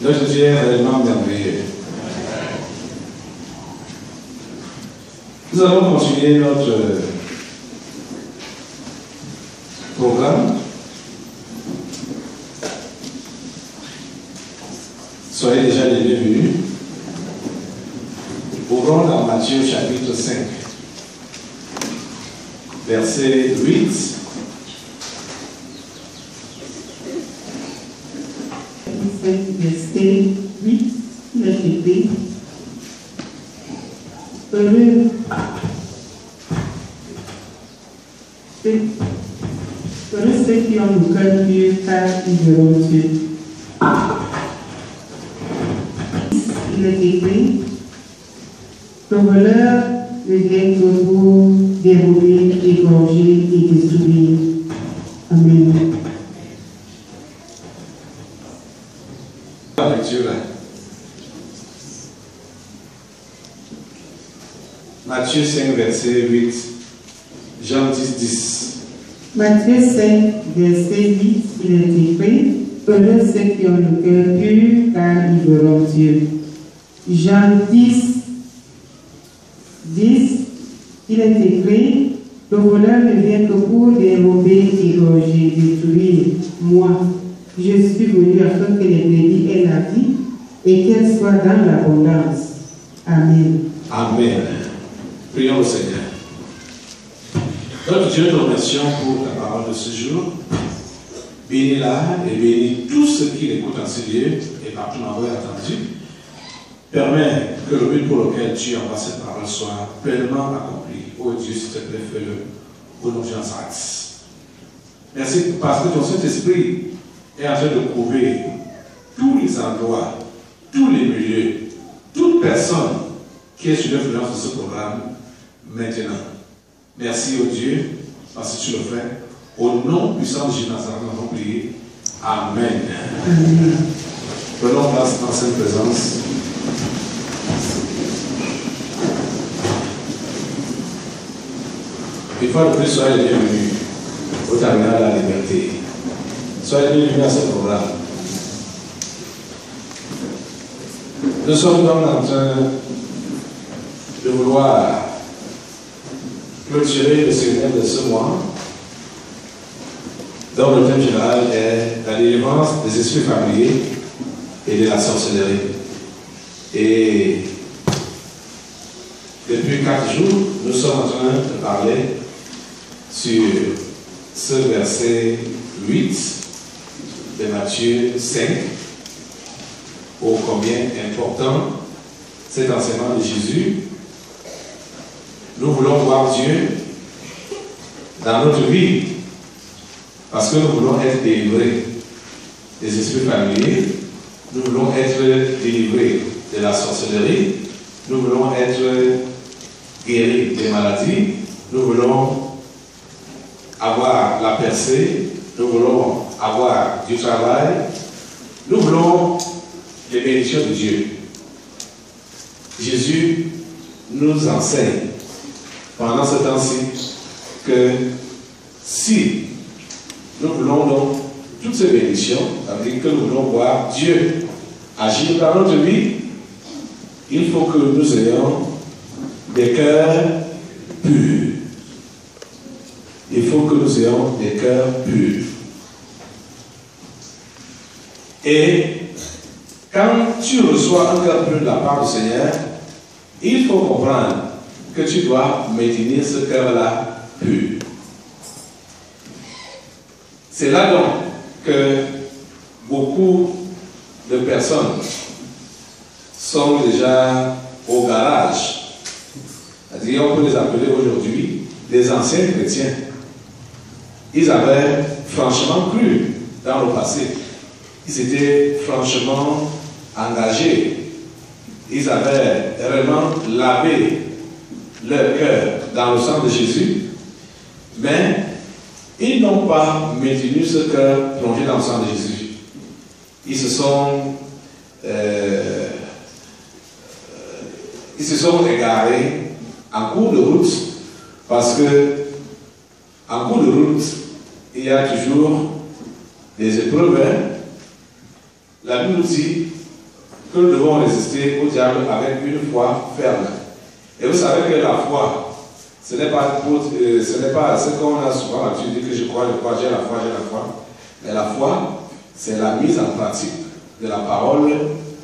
Notre Dieu est réellement merveilleux. Nous allons continuer notre programme. Soyez déjà les bienvenus. Ouvrons dans Matthieu chapitre 5, verset 8. Verset 8, il est écrit: Heureux ceux qui ont le cœur pur, car ils verront Dieu. Il est écrit: Le voleur ne vient que pour dérober, égorger et détruire. Amen. La lecture là. Matthieu 5, verset 8. Jean 10, 10. Matthieu 5, verset 8, il est écrit: Heureux ceux qui ont le cœur pur, car ils verront Dieu. Jean 10, 10, il est écrit: Le voleur ne vient que pour dérober, égorger, détruire. Moi, je suis venu afin que les brebis aient la vie et qu'elles soient dans l'abondance. Amen. Amen. Prions au Seigneur. Notre Dieu, nous remercions pour la parole de ce jour. Bénis-la et bénis tous ceux qui l'écoutent en ce lieu et partout dans l'endroit entendu. Permets que le but pour lequel tu envoies cette parole soit pleinement accompli. Oh Dieu, s'il te plaît, fais-le au nom de Jésus. Merci parce que ton Saint-Esprit est en train de couvrir tous les endroits, tous les milieux, toute personne qui est sous l'influence de ce programme maintenant. Merci au Dieu parce que tu le fais. Au nom puissant de Jésus Nazareth, nous avons prié. Amen. Prenons place dans cette présence. Une fois de plus, soyez les bienvenus au terminal de la liberté. Soyez les bienvenus à ce programme. Nous sommes donc en train de vouloir clôturer le séminaire de ce mois, dont le thème général est la délivrance des esprits familiers et de la sorcellerie. Et depuis 4 jours, nous sommes en train de parler sur ce verset 8 de Matthieu 5, ô combien important cet enseignement de Jésus. Nous voulons voir Dieu dans notre vie parce que nous voulons être délivrés des esprits familiers, nous voulons être délivrés de la sorcellerie, nous voulons être guéris des maladies, nous voulons avoir la percée, nous voulons avoir du travail, nous voulons les bénédictions de Dieu. Jésus nous enseigne pendant ce temps-ci que si nous voulons donc toutes ces bénédictions, ça veut dire que nous voulons voir Dieu agir dans notre vie, il faut que nous ayons des cœurs purs. Il faut que nous ayons des cœurs purs. Et quand tu reçois un cœur pur de la part du Seigneur, il faut comprendre que tu dois maintenir ce cœur-là pur. C'est là donc que beaucoup de personnes sont déjà au garage. C'est-à-dire, on peut les appeler aujourd'hui des anciens chrétiens. Ils avaient franchement cru dans le passé. Ils étaient franchement engagés. Ils avaient vraiment lavé leur cœur dans le sang de Jésus, mais ils n'ont pas maintenu ce cœur plongé dans le sang de Jésus. Ils se sont égarés en cours de route, parce que en cours de route, il y a toujours des épreuves. La Bible dit que nous devons résister au diable avec une foi ferme. Et vous savez que la foi, ce n'est pas ce qu'on a souvent l'habitude de dire que je crois, j'ai la foi, j'ai la foi. Mais la foi, c'est la mise en pratique de la parole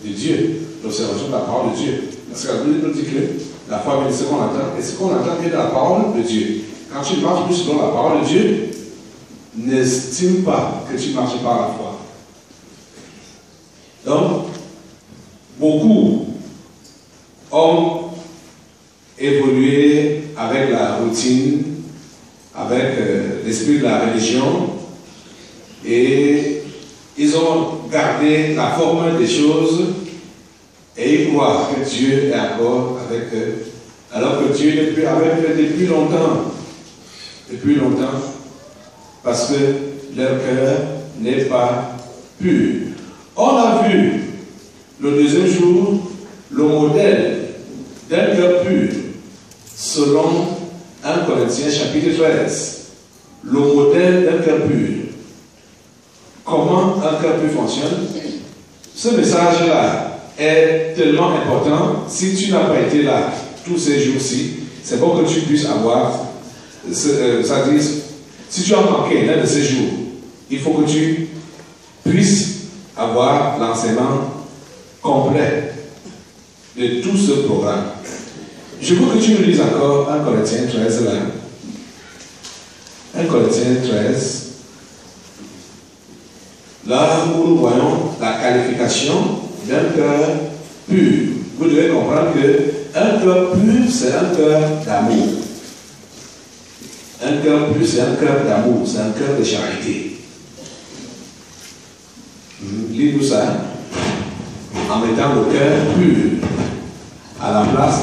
de Dieu, l'observation de la parole de Dieu. Parce que la Bible nous dit que la foi vient de ce qu'on entend, et ce qu'on entend vient de la parole de Dieu. Quand tu marches plus selon la parole de Dieu, n'estime pas que tu marches par la foi. Donc, beaucoup ont évolué avec la routine, avec l'esprit de la religion, et ils ont gardé la forme des choses et ils croient que Dieu est encore avec eux, alors que Dieu n'est plus avec eux depuis longtemps. Depuis longtemps, parce que leur cœur n'est pas pur. On a vu le deuxième jour le modèle d'un cœur pur selon 1 Corinthiens chapitre 13. Le modèle d'un cœur pur. Comment un cœur pur fonctionne? Ce message-là est tellement important. Si tu n'as pas été là tous ces jours-ci, c'est bon que tu puisses avoir, ça dit, si tu as manqué l'un de ces jours, il faut que tu puisses avoir l'enseignement complet de tout ce programme. Je veux que tu me lises encore 1 Corinthiens 13 là. 1 Corinthiens 13. Là où nous voyons la qualification d'un cœur pur. Vous devez comprendre qu'un cœur pur, c'est un cœur d'amour. Un cœur pur, c'est un cœur d'amour, c'est un cœur de charité. Lis-nous ça en mettant le cœur pur à la place